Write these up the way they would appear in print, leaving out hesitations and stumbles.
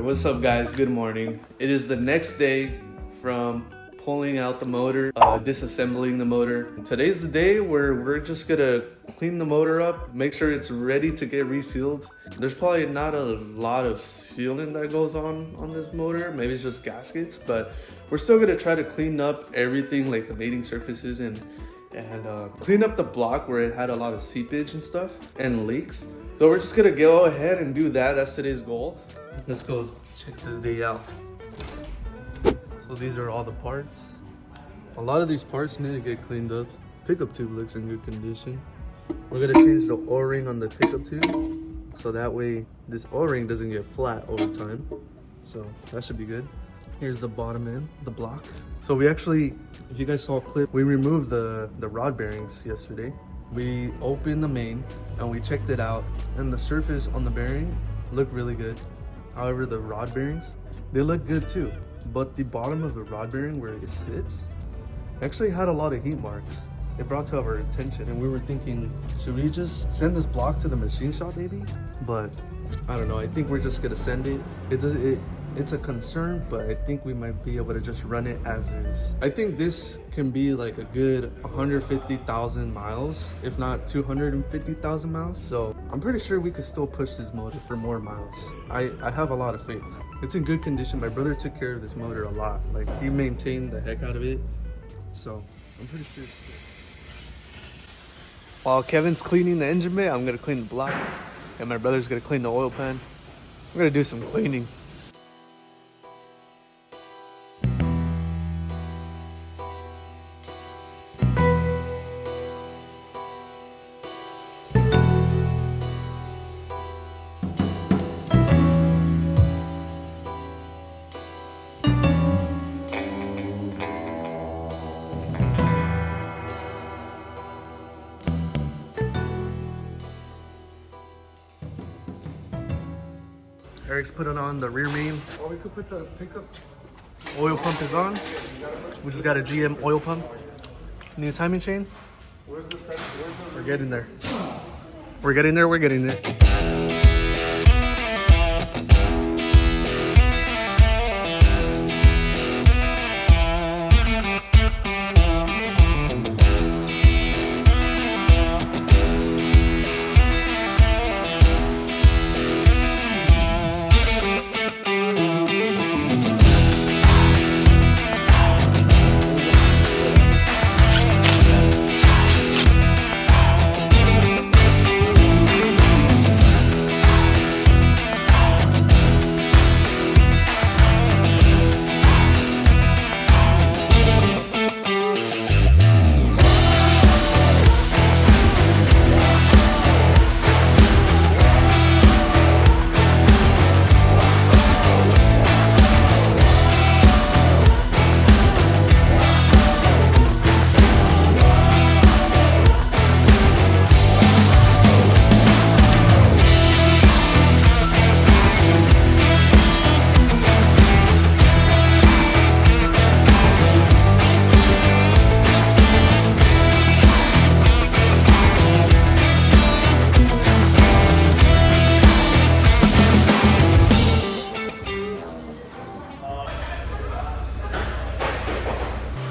What's up guys? Good morning. It is the next day from pulling out the motor, disassembling the motor. Today's the day where we're just gonna clean the motor up, make sure it's ready to get resealed. There's probably not a lot of sealing that goes on this motor. Maybe it's just gaskets, but we're still gonna try to clean up everything like the mating surfaces and clean up the block where it had a lot of seepage and stuff and leaks. So we're just gonna go ahead and do that. That's today's goal. Let's go check this day out. So these are all the parts. A lot of these parts need to get cleaned up. Pickup tube looks in good condition. We're gonna change the O-ring on the pickup tube so that way this O-ring doesn't get flat over time. So that should be good. Here's the bottom end, the block. So we actually, if you guys saw a clip, we removed the rod bearings yesterday. We opened the main and we checked it out, and the surface on the bearing looked really good. However, the rod bearings, they look good too. But the bottom of the rod bearing where it sits actually had a lot of heat marks. It brought to our attention and we were thinking, should we just send this block to the machine shop maybe? But I don't know, I think we're just gonna send it. It's a concern, but I think we might be able to just run it as is. I think this can be like a good 150,000 miles, if not 250,000 miles. So I'm pretty sure we could still push this motor for more miles. I have a lot of faith. It's in good condition. My brother took care of this motor a lot. Like, he maintained the heck out of it. So I'm pretty sure it's good. While Kevin's cleaning the engine bay, I'm gonna clean the block, and my brother's gonna clean the oil pan. We're gonna do some cleaning. Eric's putting on the rear main. Or we could put the pickup. Oil pump is on. We just got a GM oil pump. New timing chain. Where's the pressure? We're getting there. We're getting there. We're getting there.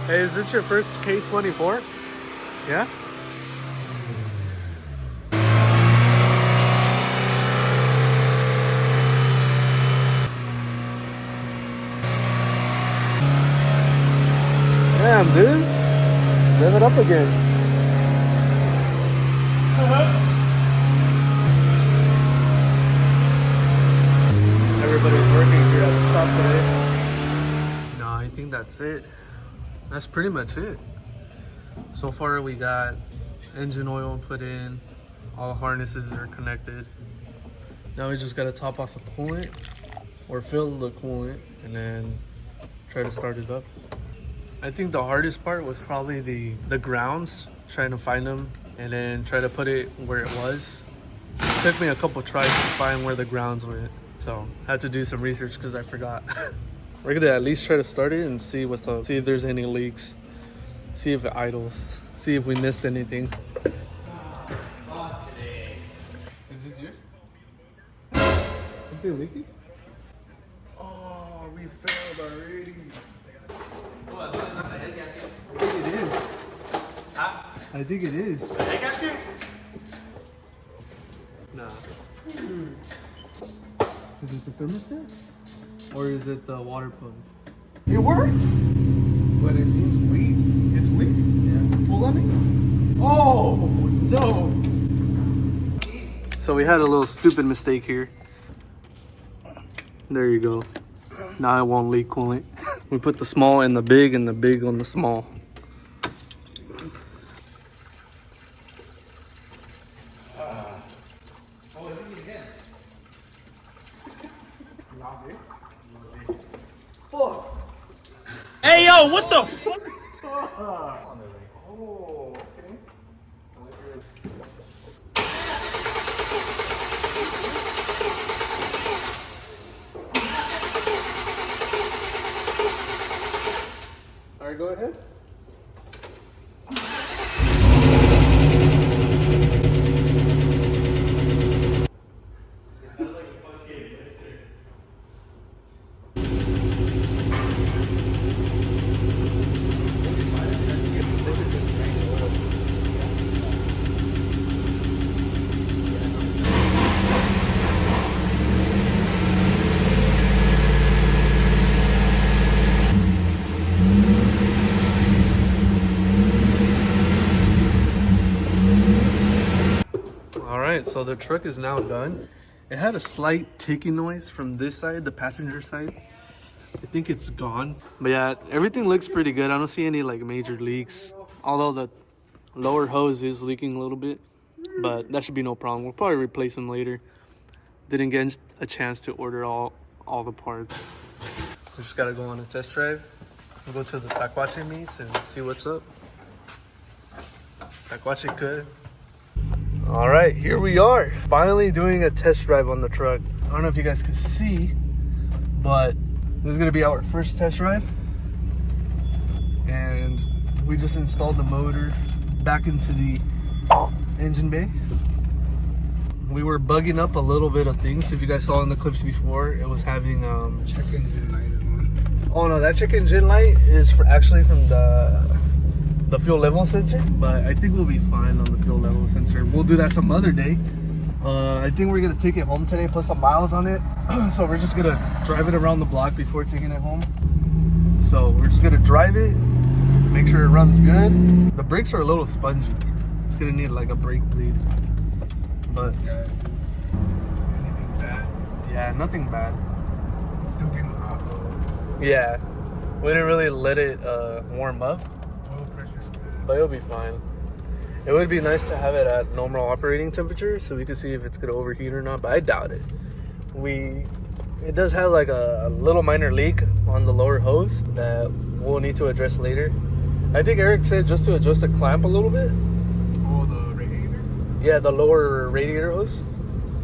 Hey, is this your first K24? Yeah? Damn, dude. Rev it up again. Everybody's working here at the shop today. No, I think that's it. That's pretty much it. So far we got engine oil put in, all harnesses are connected. Now we just gotta top off the coolant or fill the coolant and then try to start it up. I think the hardest part was probably the grounds, trying to find them and then try to put it where it was. It took me a couple tries to find where the grounds went. So I had to do some research because I forgot. We're gonna at least try to start it and see what's up. See if there's any leaks. See if it idles. See if we missed anything. Is this yours? Something leaky? I think it is. Hey, gasket? Nah. Is it the thermostat? Or is it the water pump? It worked? But it seems weak. It's weak? Yeah. Pull on it? Oh, no. So we had a little stupid mistake here. There you go. Now it won't leak coolant. We put the small in the big and the big on the small. Hey yo, what the fuck? Oh, okay. All right, go ahead. All right, so the truck is now done. It had a slight ticking noise from this side, the passenger side. I think it's gone. But yeah, everything looks pretty good. I don't see any like major leaks. Although the lower hose is leaking a little bit, but that should be no problem. We'll probably replace them later. Didn't get a chance to order all the parts. We just gotta go on a test drive. We'll go to the Tacuache meets and see what's up. Tacuache good. All right, here we are. Finally doing a test drive on the truck. I don't know if you guys can see, but this is gonna be our first test drive. And we just installed the motor back into the engine bay. We were bugging up a little bit of things. If you guys saw in the clips before, it was having Check engine light is one. oh no, that check engine light is actually from the fuel level sensor, but I think we'll be fine on the fuel level sensor. We'll do that some other day. I think we're gonna take it home today, put some miles on it. So we're just gonna drive it around the block before taking it home. So we're just gonna drive it, make sure it runs good. The brakes are a little spongy. It's gonna need like a brake bleed. But Yeah, it's anything bad. yeah, nothing bad. It's still getting hot though. Yeah, we didn't really let it warm up, Oil pressure's good. but it'll be fine. It would be nice to have it at normal operating temperature so we can see if it's gonna overheat or not, but I doubt it. It does have like a little minor leak on the lower hose that we'll need to address later. I think Eric said just to adjust the clamp a little bit. Oh, the radiator? Yeah, the lower radiator hose.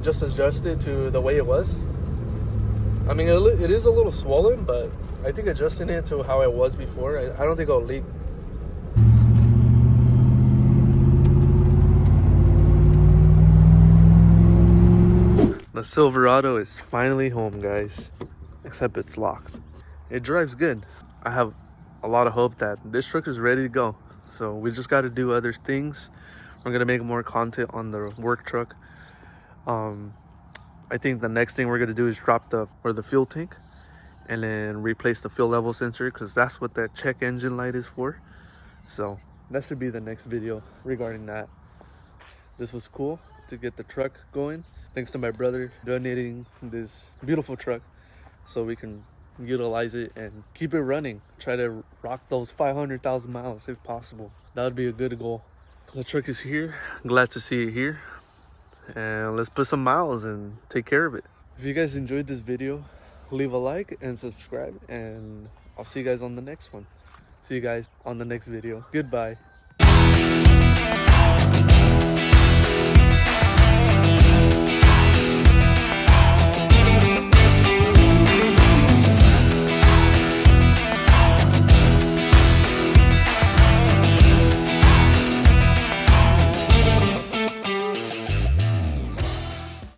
Just adjust it to the way it was. I mean, it is a little swollen, but I think adjusting it to how it was before, I don't think it'll leak. The Silverado is finally home, guys. Except it's locked. It drives good. I have a lot of hope that this truck is ready to go. So we just got to do other things. We're gonna make more content on the work truck. I think the next thing we're gonna do is drop the fuel tank and then replace the fuel level sensor, because that's what that check engine light is for. So that should be the next video regarding that. This was cool to get the truck going. Thanks to my brother donating this beautiful truck so we can utilize it and keep it running. Try to rock those 500,000 miles if possible. That would be a good goal. The truck is here. Glad to see it here. And let's put some miles and take care of it. If you guys enjoyed this video, leave a like and subscribe, and I'll see you guys on the next one. See you guys on the next video. Goodbye.